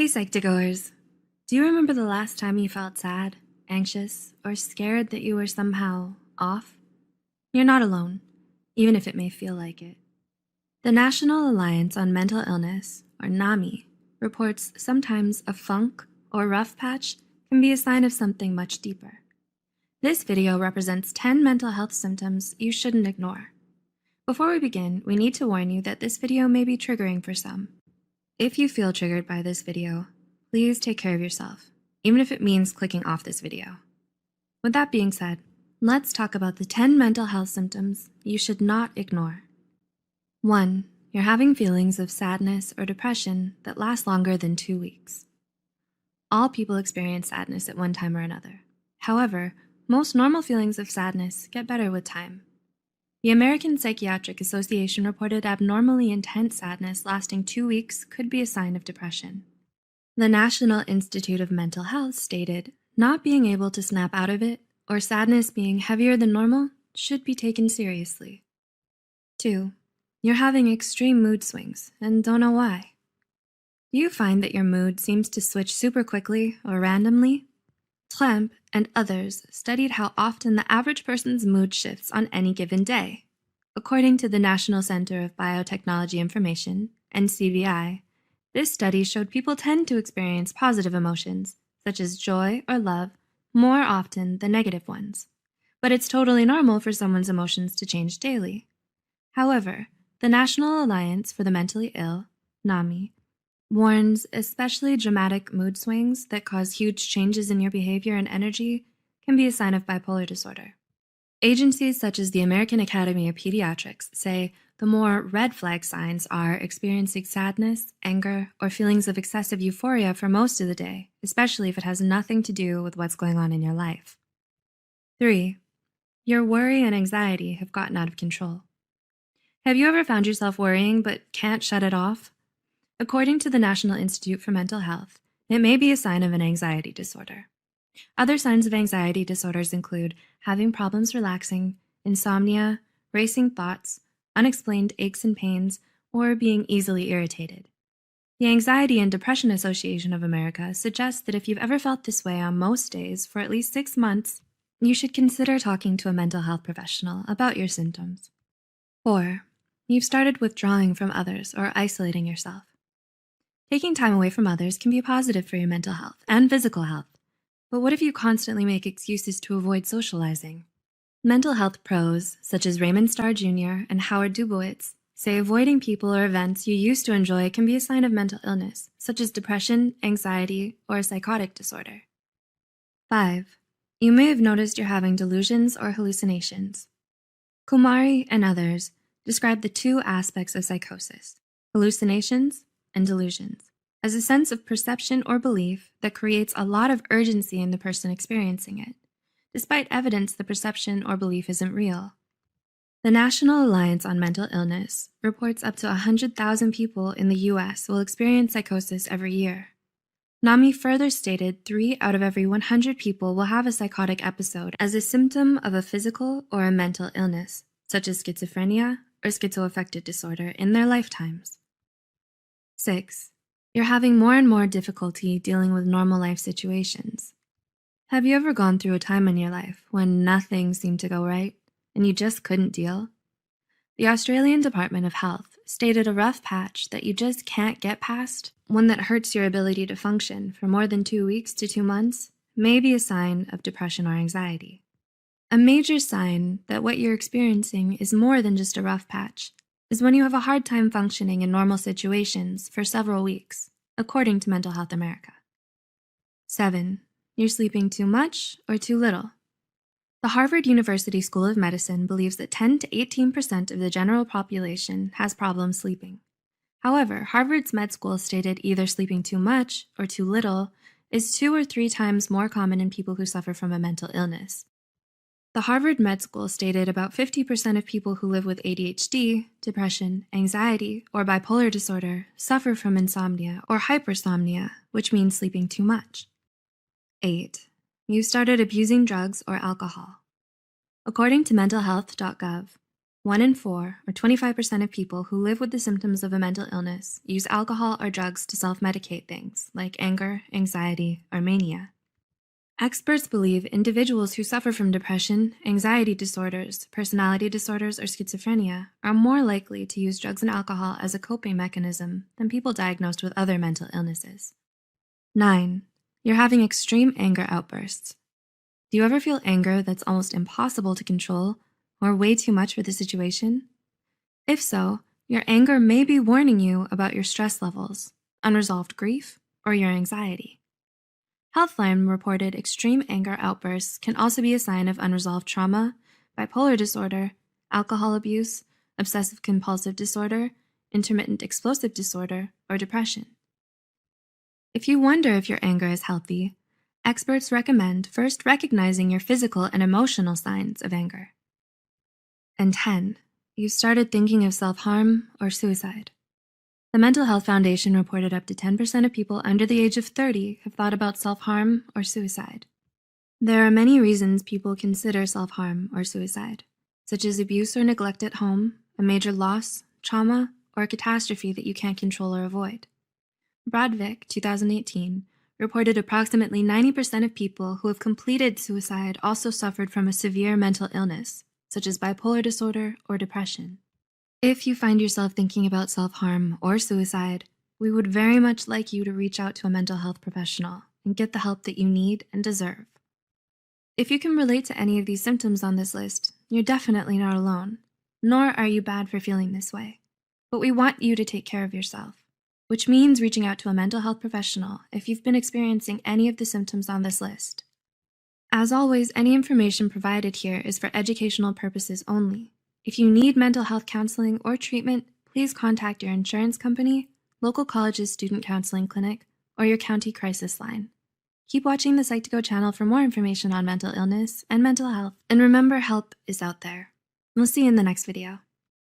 Hey Psych2Goers, do you remember the last time you felt sad, anxious, or scared that you were somehow off? You're not alone, even if it may feel like it. The National Alliance on Mental Illness, or NAMI, reports sometimes a funk or rough patch can be a sign of something much deeper. This video represents 10 mental health symptoms you shouldn't ignore. Before we begin, we need to warn you that this video may be triggering for some. If you feel triggered by this video, please take care of yourself, even if it means clicking off this video. With that being said, let's talk about the 10 mental health symptoms you should not ignore. 1. You're having feelings of sadness or depression that last longer than 2 weeks. All people experience sadness at one time or another. However, most normal feelings of sadness get better with time. The American Psychiatric Association reported abnormally intense sadness lasting 2 weeks could be a sign of depression. The National Institute of Mental Health stated, not being able to snap out of it or sadness being heavier than normal should be taken seriously. 2. You're having extreme mood swings and don't know why. Do you find that your mood seems to switch super quickly or randomly? Tremp and others studied how often the average person's mood shifts on any given day. According to the National Center of Biotechnology Information, NCBI, this study showed people tend to experience positive emotions, such as joy or love, more often than negative ones. But it's totally normal for someone's emotions to change daily. However, the National Alliance for the Mentally Ill, NAMI, warns especially dramatic mood swings that cause huge changes in your behavior and energy can be a sign of bipolar disorder. Agencies such as the American Academy of Pediatrics say the more red flag signs are experiencing sadness, anger, or feelings of excessive euphoria for most of the day, especially if it has nothing to do with what's going on in your life. 3. Your worry and anxiety have gotten out of control. Have you ever found yourself worrying but can't shut it off? According to the National Institute for Mental Health, it may be a sign of an anxiety disorder. Other signs of anxiety disorders include having problems relaxing, insomnia, racing thoughts, unexplained aches and pains, or being easily irritated. The Anxiety and Depression Association of America suggests that if you've ever felt this way on most days for at least 6 months, you should consider talking to a mental health professional about your symptoms. 4. You've started withdrawing from others or isolating yourself. Taking time away from others can be positive for your mental health and physical health, but what if you constantly make excuses to avoid socializing? Mental health pros, such as Raymond Starr Jr. and Howard Dubowitz, say avoiding people or events you used to enjoy can be a sign of mental illness, such as depression, anxiety, or a psychotic disorder. 5. You may have noticed you're having delusions or hallucinations. Kumari and others describe the 2 aspects of psychosis, hallucinations and delusions, as a sense of perception or belief that creates a lot of urgency in the person experiencing it, despite evidence the perception or belief isn't real. The National Alliance on Mental Illness reports up to 100,000 people in the US will experience psychosis every year. NAMI further stated 3 out of every 100 people will have a psychotic episode as a symptom of a physical or a mental illness, such as schizophrenia or schizoaffective disorder, in their lifetimes. 6. You're having more and more difficulty dealing with normal life situations. Have you ever gone through a time in your life when nothing seemed to go right and you just couldn't deal? The Australian Department of Health stated a rough patch that you just can't get past, one that hurts your ability to function for more than 2 weeks to 2 months, may be a sign of depression or anxiety. A major sign that what you're experiencing is more than just a rough patch is when you have a hard time functioning in normal situations for several weeks, according to Mental Health America. 7. You're sleeping too much or too little. The Harvard University School of Medicine believes that 10 to 18% of the general population has problems sleeping. However, Harvard's med school stated either sleeping too much or too little is 2 or 3 times more common in people who suffer from a mental illness. The Harvard Med School stated about 50% of people who live with ADHD, depression, anxiety, or bipolar disorder suffer from insomnia or hypersomnia, which means sleeping too much. 8. You started abusing drugs or alcohol. According to mentalhealth.gov, 1 in 4, or 25% of people who live with the symptoms of a mental illness use alcohol or drugs to self-medicate things like anger, anxiety, or mania. Experts believe individuals who suffer from depression, anxiety disorders, personality disorders, or schizophrenia are more likely to use drugs and alcohol as a coping mechanism than people diagnosed with other mental illnesses. 9. You're having extreme anger outbursts. Do you ever feel anger that's almost impossible to control or way too much for the situation? If so, your anger may be warning you about your stress levels, unresolved grief, or your anxiety. Healthline reported extreme anger outbursts can also be a sign of unresolved trauma, bipolar disorder, alcohol abuse, obsessive-compulsive disorder, intermittent explosive disorder, or depression. If you wonder if your anger is healthy, experts recommend first recognizing your physical and emotional signs of anger. And 10. You started thinking of self-harm or suicide. The Mental Health Foundation reported up to 10% of people under the age of 30 have thought about self-harm or suicide. There are many reasons people consider self-harm or suicide, such as abuse or neglect at home, a major loss, trauma, or a catastrophe that you can't control or avoid. Brodvik, 2018, reported approximately 90% of people who have completed suicide also suffered from a severe mental illness, such as bipolar disorder or depression. If you find yourself thinking about self-harm or suicide, we would very much like you to reach out to a mental health professional and get the help that you need and deserve. If you can relate to any of these symptoms on this list, you're definitely not alone, nor are you bad for feeling this way. But we want you to take care of yourself, which means reaching out to a mental health professional if you've been experiencing any of the symptoms on this list. As always, any information provided here is for educational purposes only. If you need mental health counseling or treatment, please contact your insurance company, local college's student counseling clinic, or your county crisis line. Keep watching the Psych2Go channel for more information on mental illness and mental health, and remember, help is out there. We'll see you in the next video.